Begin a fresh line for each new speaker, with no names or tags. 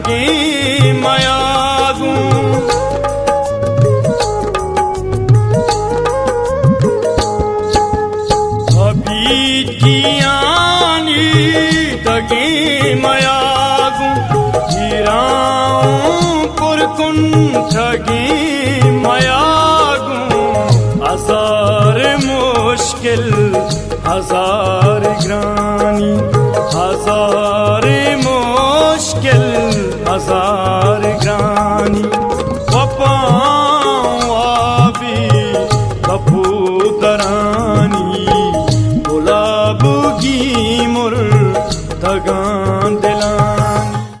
ठगी मयागू अभी कियानी ठगी मयागू हीराऊं पुरकुन ठगी मयागू हजार मुश्किल हजार ग्रानी हजार मुश्किल हजार ग्रानी वपावी कपूतरानी गुलाब की मुर्तगानी